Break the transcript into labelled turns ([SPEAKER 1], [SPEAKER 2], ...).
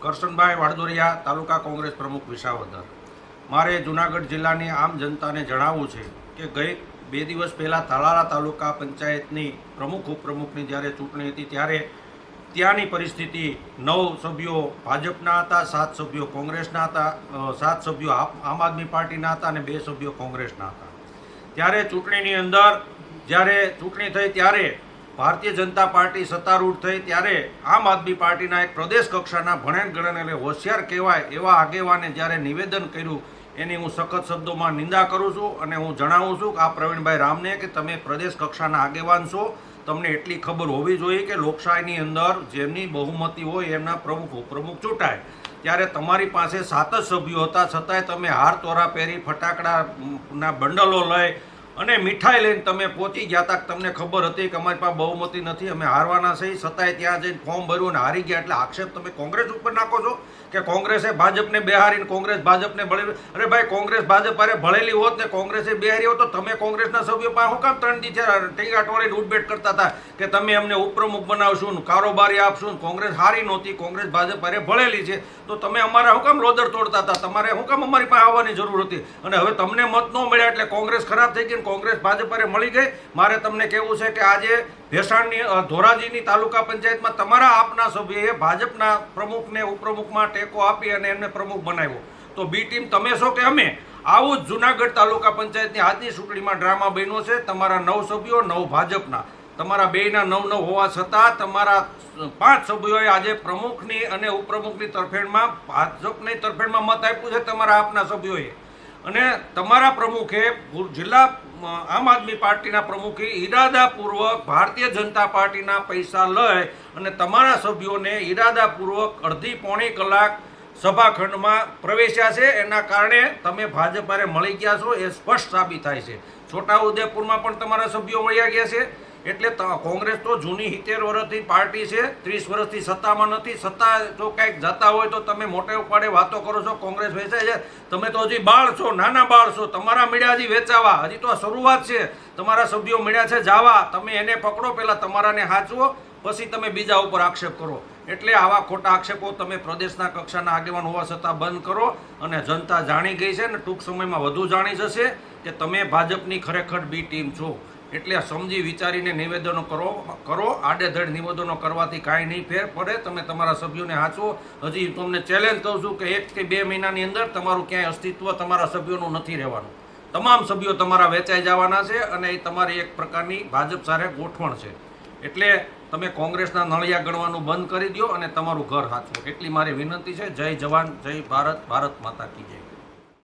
[SPEAKER 1] કરશનભાઈ વાડદોરિયા, તાલુકા કોંગ્રેસ પ્રમુખ વિસાવદર। મારે જૂનાગઢ જિલ્લાની આમ જનતાને જણાવવું છે કે ગઈ 2 દિવસ પહેલાં તાલાળા તાલુકા પંચાયતની પ્રમુખ ઉપપ્રમુખની જ્યારે ચૂંટણી હતી ત્યારે ત્યાંની પરિસ્થિતિ 9 સભ્યો ભાજપના હતા, 7 સભ્યો કોંગ્રેસના હતા, 7 સભ્યો આમ આદમી પાર્ટીના હતા અને 2 સભ્યો કોંગ્રેસના હતા। ત્યારે ચૂંટણીની અંદર જ્યારે ચૂંટણી થઈ ત્યારે ભારતીય જનતા પાર્ટી સત્તારૂઢ થઈ ત્યારે આમ આદમી પાર્ટીના એક પ્રદેશ કક્ષાના ભણેન ગણેન એટલે હોશિયાર કહેવાય એવા આગેવાને જ્યારે નિવેદન કર્યું એની હું સખત શબ્દોમાં નિંદા કરું છું અને હું જણાવું છું કે આ પ્રવીણભાઈ રામને કે તમે પ્રદેશ કક્ષાના આગેવાન છો, તમને એટલી ખબર હોવી જોઈએ કે લોકશાહીની અંદર જેમની બહુમતી હોય એમના પ્રમુખ ઉપપ્રમુખ ચૂંટાય। ત્યારે તમારી પાસે 7 જ સભ્યો હતા, છતાંય તમે હાર તોરા પહેરી ફટાકડાના બંડલો લઈ અને મીઠાઈ લઈને તમે પહોંચી ગયા હતા। તમને ખબર હતી કે અમારી પાસે બહુમતી નથી, અમે હારવાના છે, છતાંય ત્યાં જઈને ફોર્મ ભર્યું અને હારી ગયા। એટલે આક્ષેપ તમે કોંગ્રેસ ઉપર નાખો છો કે કોંગ્રેસે ભાજપને બેહારીને કોંગ્રેસ ભાજપને ભળેલી। અરે ભાઈ, કોંગ્રેસ ભાજપ અરે ભળેલી હોત ને કોંગ્રેસે બેહારી હોત તો તમે કોંગ્રેસના સભ્યો પાસે હું કામ 3 દી ટેંગા ટોળીને ઉઠબેઠ કરતા હતા કે તમે અમને ઉપપ્રમુખ બનાવશું ને કારોબારી આપશું? કોંગ્રેસ હારી નહોતી, કોંગ્રેસ ભાજપ અરે ભળેલી છે, તો તમે અમારા હું કામ લોદર તોડતા હતા? તમારે હું કામ અમારી પાસે આવવાની જરૂર હતી? અને હવે તમને મત ન મળ્યા એટલે કોંગ્રેસ ખરાબ થઈ ગઈ, કોંગ્રેસ ભાજપ અરે મળી ગઈ। મારે તમને કહેવું છે કે આજે ભેસાણની ધોરાજીની તાલુકા પંચાયતમાં તમારા આપના સભ્યએ ભાજપના પ્રમુખને ઉપપ્રમુખમાં ટેકો આપી અને એમને પ્રમુખ બનાવ્યો। તો બી ટીમ તમે છો કે અમે? આવું જ જૂનાગઢ તાલુકા પંચાયતની આજની ચૂંટણીમાં ડ્રામા બન્યો છે। તમારા 9 સભ્યો 9 ભાજપના, તમારા બેયના 9 હોવા છતાં તમારા 5 સભ્યોએ આજે પ્રમુખની અને ઉપપ્રમુખની તરફેણમાં ભાજપની તરફેણમાં મત આપ્યું છે તમારા આપના સભ્યોએ। અને તમારા પ્રમુખે જિલ્લા આમ આદમી પાર્ટીના પ્રમુખે ઈરાદાપૂર્વક ભારતીય જનતા પાર્ટીના પૈસા લઈ અને તમારા સભ્યોને ઈરાદાપૂર્વક અડધી પોણી કલાક સભાખંડમાં પ્રવેશ્યા છે। એના કારણે તમે ભાજપ હારે મળી ગયા છો એ સ્પષ્ટ સાબિત થાય છે। છોટાઉદેપુરમાં પણ તમારા સભ્યો મળ્યા ગયા છે। એટલે કોંગ્રેસ તો જૂની 70 વર્ષથી પાર્ટી છે, 30 વર્ષથી સત્તામાં નથી। સત્તા જો કંઈક જતા હોય તો તમે મોટે ઉપાડે વાતો કરો છો કોંગ્રેસ વેચાય છે, તમે તો હજી બાળ છો, નાના બાળ છો, તમારા મળ્યા હજી વેચાવા, હજી તો આ શરૂઆત છે। તમારા સભ્યો મળ્યા છે જાવા, તમે એને પકડો, પહેલાં તમારાને હાંચવો, પછી તમે બીજા ઉપર આક્ષેપ કરો। એટલે આવા ખોટા આક્ષેપો તમે પ્રદેશના કક્ષાના આગેવાન હોવા છતાં બંધ કરો। અને જનતા જાણી ગઈ છે અને ટૂંક સમયમાં વધુ જાણી જશે કે તમે ભાજપની ખરેખર બી ટીમ છો। એટલે સમજી વિચારીને નિવેદનો કરો। આડેધડ નિવેદનો કરવાથી કાંઈ નહીં ફેર પડે। તમે તમારા સભ્યોને હાંચવો। હજી તમને ચેલેન્જ કહું છું કે 1 કે 2 મહિનાની અંદર તમારું ક્યાંય અસ્તિત્વ તમારા સભ્યોનું નથી રહેવાનું। તમામ સભ્યો તમારા વેચાઈ જવાના છે અને એ તમારી એક પ્રકારની ભાજપ સાથે ગોઠવણ છે। એટલે તમે કોંગ્રેસના નળિયા ગણવાનું બંધ કરી દો અને તમારું ઘર હાંચવો, એટલી મારી વિનંતી છે। જય જવાન, જય ભારત, ભારત માતા કી જય।